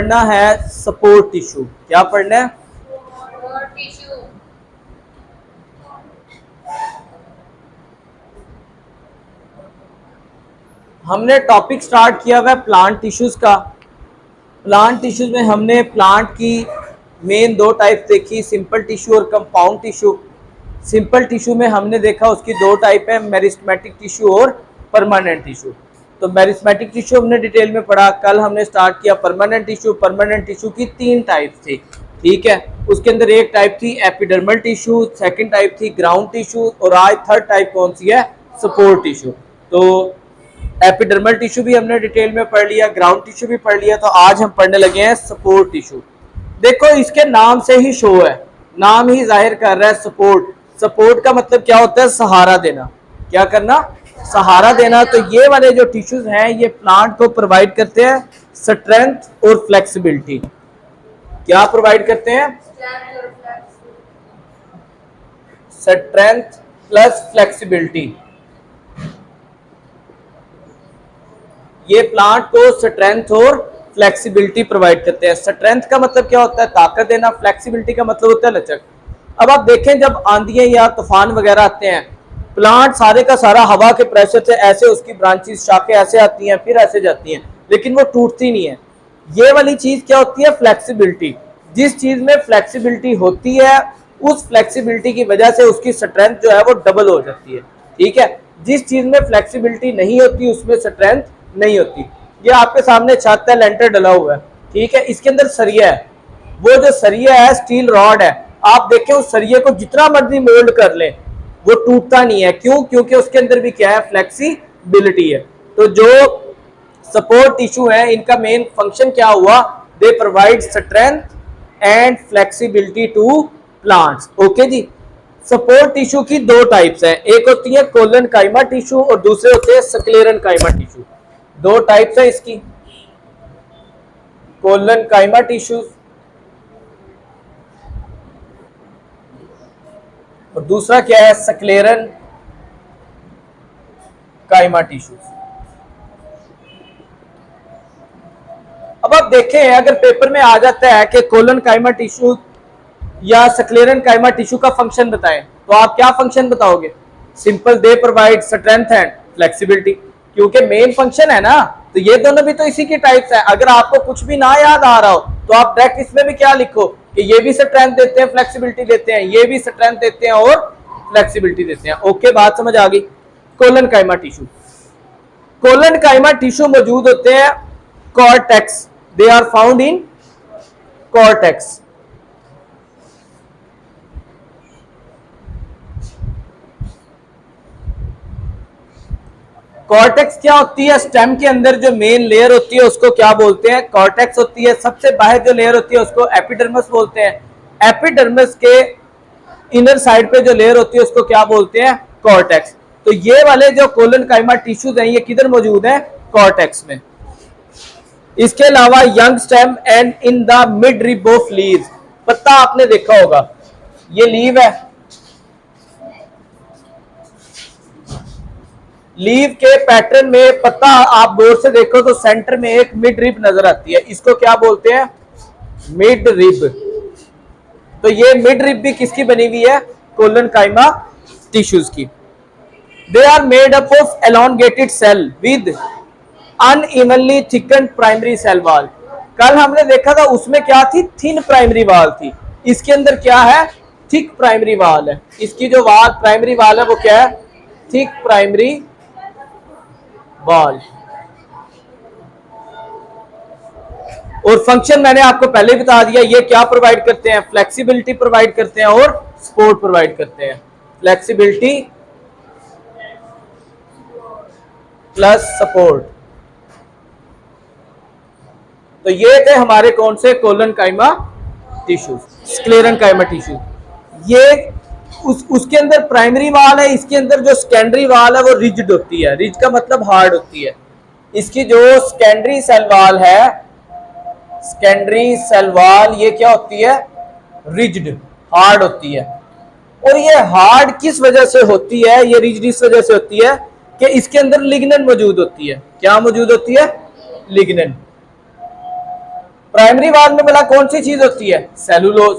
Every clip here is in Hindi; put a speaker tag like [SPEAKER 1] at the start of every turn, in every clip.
[SPEAKER 1] पढ़ना है सपोर्ट टिश्यू। क्या पढ़ना है? हमने टॉपिक स्टार्ट किया हुआ है प्लांट टिश्यूज का। प्लांट टिश्यूज में हमने प्लांट की मेन दो टाइप देखी, सिंपल टिश्यू और कंपाउंड टिश्यू। सिंपल टिश्यू में हमने देखा उसकी दो टाइप है, मेरिस्टेमेटिक टिश्यू और परमानेंट टिश्यू। तो मेरिस्टेमेटिक टिश्यू हमने डिटेल में पढ़ा। कल हमने स्टार्ट किया परमानेंट टिश्यू। परमानेंट टिश्यू की तीन टाइप थी, ठीक है। उसके अंदर एक टाइप थी एपिडर्मल टिश्यू, सेकंड टाइप थी ग्राउंड टिश्यू और आज थर्ड टाइप कौन सी है? Support tissue. तो एपिडर्मल टिश्यू भी हमने डिटेल में पढ़ लिया, ग्राउंड टिश्यू भी पढ़ लिया। तो आज हम पढ़ने लगे हैं सपोर्ट टिश्यू। देखो इसके नाम से ही शो है, नाम ही जाहिर कर रहा है सपोर्ट। सपोर्ट का मतलब क्या होता है? सहारा देना। क्या करना? सहारा देना। तो ये वाले जो टिश्यूज हैं ये प्लांट को प्रोवाइड करते हैं स्ट्रेंथ और फ्लेक्सिबिलिटी। क्या प्रोवाइड करते हैं? Strength plus flexibility. ये प्लांट को स्ट्रेंथ और फ्लेक्सिबिलिटी प्रोवाइड करते हैं। स्ट्रेंथ का मतलब क्या होता है? ताकत देना। फ्लेक्सिबिलिटी का मतलब होता है लचक। अब आप देखें जब आंधियां या तूफान वगैरह आते हैं, प्लांट सारे का सारा हवा के प्रेशर से ऐसे उसकी ब्रांचेस शाखें ऐसे आती हैं फिर ऐसे जाती हैं, लेकिन वो टूटती नहीं है। ये वाली चीज क्या होती है? फ्लेक्सिबिलिटी। जिस चीज में फ्लेक्सिबिलिटी होती है उस फ्लेक्सिबिलिटी की वजह से उसकी स्ट्रेंथ जो है वो डबल हो जाती है, ठीक है। जिस चीज में फ्लेक्सिबिलिटी नहीं होती उसमें स्ट्रेंथ नहीं होती। ये आपके सामने छत है, लेंटर डला हुआ है, ठीक है। इसके अंदर सरिया है, वो जो सरिया है स्टील रॉड है। आप देखें उस सरिये को जितना मर्जी मोल्ड कर ले वो टूटता नहीं है। क्यों? क्योंकि उसके अंदर भी क्या है? फ्लेक्सिबिलिटी है। तो जो सपोर्ट टिश्यू है इनका मेन फंक्शन क्या हुआ? They provide strength and flexibility to plants. Okay जी। सपोर्ट टिश्यू की दो टाइप्स हैं, एक होती है कोलन काइमा टिश्यू और दूसरे होते हैं स्क्लेरन काइमा टिश्यू। दो टाइप्स है इसकी, कोलन काइमा टिश्यू और दूसरा क्या है? स्क्लेरन काइमा टिश्यू। अब आप देखें अगर पेपर में आ जाता है कि कोलन काइमा टिश्यू या स्क्लेरन काइमा टिश्यू का फंक्शन बताएं, तो आप क्या फंक्शन बताओगे? Simple, they provide strength and flexibility, क्योंकि मेन फंक्शन है ना। तो ये दोनों भी तो इसी की टाइप्स है। अगर आपको कुछ भी ना याद आ रहा हो तो आप डायरेक्ट इसमें भी क्या लिखो कि ये भी स्ट्रेंथ देते हैं, फ्लेक्सिबिलिटी देते हैं, ये भी स्ट्रेंथ देते हैं और फ्लेक्सिबिलिटी देते हैं। ओके, बात समझ आ गई। Collenchyma tissue, collenchyma tissue मौजूद होते हैं cortex. They are found in cortex. Cortex क्या होती है? स्टेम के अंदर जो मेन लेयर होती है उसको क्या बोलते हैं? कॉर्टेक्स होती है। सबसे बाहर जो लेयर होती है उसको एपिडर्मिस बोलते हैं। एपिडर्मिस के इनर साइड पे जो लेयर होती है उसको क्या बोलते हैं? कॉर्टेक्स। तो ये वाले जो कोलन काइमा टिश्यूज हैं ये किधर मौजूद हैं? कॉर्टेक्स में। इसके अलावा young stem and in the mid rib of leaves. पत्ता आपने देखा होगा, ये लीव है, लीव के पैटर्न में पत्ता आप गौर से देखो तो सेंटर में एक मिड रिब नजर आती है, इसको क्या बोलते हैं? Mid rib. तो ये मिड रिब भी किसकी बनी हुई है? कोलन काइमा टिश्यूज की। They are made up of elongated cell with unevenly thickened primary cell wall. कल हमने देखा था उसमें क्या थी? थिन प्राइमरी वॉल थी। इसके अंदर क्या है? थिक प्राइमरी वॉल है। इसकी जो वॉल प्राइमरी वॉल है वो क्या है? Thick primary wall. और फंक्शन मैंने आपको पहले बता दिया, ये क्या प्रोवाइड करते हैं? फ्लेक्सिबिलिटी प्रोवाइड करते हैं और सपोर्ट प्रोवाइड करते हैं। Flexibility plus support. तो ये थे हमारे कौन से? Collenchyma tissue, sclerenchyma tissue. ये उसके अंदर प्राइमरी वाल है, इसके अंदर जो सेकेंडरी वाल है वो रिजिड होती है। रिज का मतलब हार्ड होती है। इसकी जो सेकेंडरी सेल वाल है, सेकेंडरी सेल वाल, ये क्या होती है? रिजिड, हार्ड होती है। और ये हार्ड किस वजह से होती है? ये रिजिड इस वजह से होती है कि इसके अंदर लिग्नन मौजूद होती है। क्या मौजूद होती है? लिग्नन। प्राइमरी वाल में बोला कौन सी चीज होती है, सेलुलोज।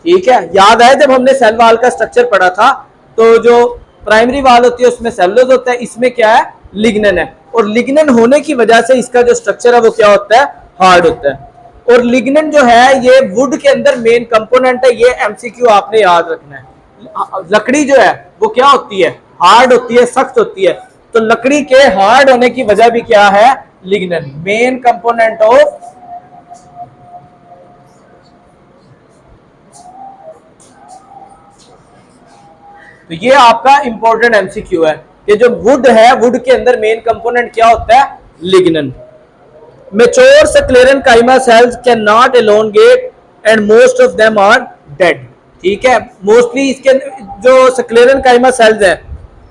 [SPEAKER 1] ठीक है, याद है जब हमने सेल वाल का स्ट्रक्चर पढ़ा था तो जो प्राइमरी वाल होती है उसमें सेलुलोज होता है, इसमें क्या है, लिग्नन है। और लिग्नन होने की वजह से इसका जो स्ट्रक्चर है वो क्या होता है, हार्ड होता है। और लिग्नन जो है ये वुड के अंदर मेन कंपोनेंट है, ये एमसीक्यू आपने याद रखना है। लकड़ी जो है वो क्या होती है, हार्ड होती है, सख्त होती है। तो लकड़ी के हार्ड होने की वजह भी क्या है, लिग्नन, मेन कंपोनेंट ऑफ तो ये आपका इंपॉर्टेंट एमसीक्यू है कि जो वुड है, वुड के अंदर मेन कंपोनेंट क्या होता है, लिग्नन। Mature sclerenchyma cells cannot elongate and most of them are dead। ठीक है, मोस्टली इसके जो स्क्लेरेनकाइमा सेल्स है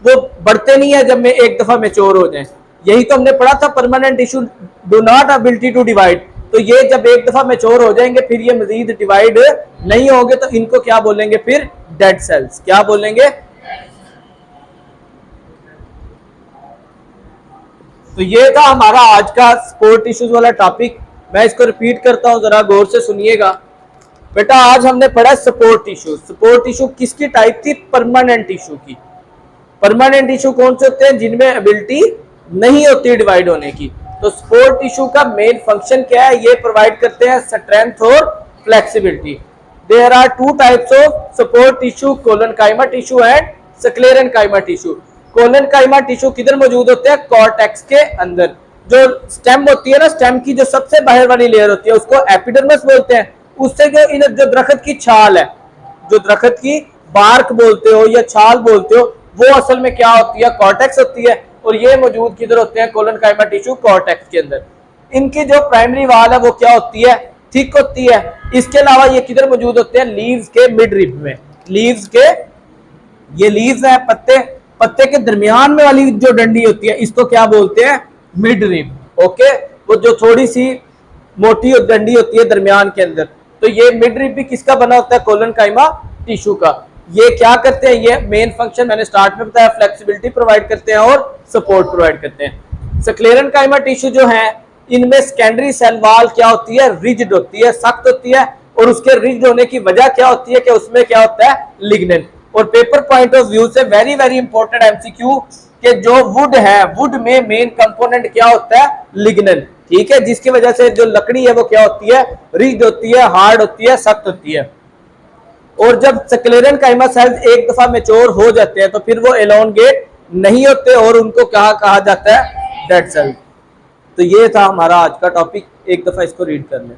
[SPEAKER 1] वो बढ़ते नहीं है जब में एक दफा मेच्योर हो जाए। यही तो हमने पढ़ा था, permanent tissue do not ability to divide. तो ये जब एक दफा मेच्योर हो जाएंगे फिर ये मजीद डिवाइड नहीं होंगे, तो इनको क्या बोलेंगे फिर, डेड सेल्स। क्या बोलेंगे, तो ये था हमारा आज का सपोर्ट टिश्यूज वाला टॉपिक। मैं इसको रिपीट करता हूं, जरा गौर से सुनिएगा। बेटा आज हमने पढ़ा सपोर्ट टिश्यू। सपोर्ट टिश्यू किसकी टाइप थी, परमानेंट टिश्यू की। परमानेंट टिश्यू कौन से होते हैं, जिनमें एबिलिटी नहीं होती डिवाइड होने की। तो सपोर्ट टिश्यू का मेन फंक्शन क्या है, ये प्रोवाइड करते हैं स्ट्रेंथ और flexibility. There are two types of support tissue, collenchyma tissue and sclerenchyma tissue. Collenchyma tissue किधर मौजूद होते हैं, कॉर्टेक्स के अंदर। जो स्टेम होती है ना, स्टेम की जो सबसे बाहर वाली लेयर होती है उसको एपिडर्मिस बोलते हैं। उससे जो दरख्त की छाल है, जो दरख्त की बार्क बोलते हो या छाल बोलते हो, वो असल में क्या होती है, कॉर्टेक्स होती है। और ये मौजूद किधर होते हैं, कोलनकाइमा टिश्यू कॉर्टेक्स के अंदर। इनकी जो प्राइमरी वाल है वो क्या होती है, थिक होती है। इसके अलावा ये किधर मौजूद होते हैं, लीव्स के मिड रिब में। लीव्स के, ये लीव्स है, पत्ते के दरमियान में वाली जो डंडी होती है इसको क्या बोलते हैं, मिड रिब। ओके, वो जो थोड़ी सी मोटी डंडी होती है दरमियान के अंदर। तो ये मिड रिब भी किसका बना होता है, कोलनकाइमा टिश्यू का। ये क्या करते हैं, ये मेन फंक्शन मैंने स्टार्ट में बताया, फ्लेक्सिबिलिटी प्रोवाइड करते हैं और सपोर्ट प्रोवाइड करते हैं। स्क्लेरेनकाइमा टिश्यू जो है इनमें सेकेंडरी सेल वाल क्या होती है, रिजिड होती है, सख्त होती है। और उसके रिजिड होने की वजह क्या होती है कि उसमें क्या होता है, लिग्नन। और पेपर पॉइंट ऑफ व्यू से वेरी वेरी इंपॉर्टेंट एमसीक्यू कि जो वुड है, वुड में मेन कंपोनेंट क्या होता है, लिग्नन। ठीक है, जिसकी वजह से जो लकड़ी है वो क्या होती है, रिजिड होती है, हार्ड होती है, सख्त होती है। और जब स्क्लेरेनकाइमा सेल्स एक दफा मैच्योर हो जाते हैं तो फिर वो एलोंगेट नहीं होते और उनको कहा जाता है, डेड सेल। तो ये था हमारा आज का टॉपिक, एक दफा इसको रीड कर लें।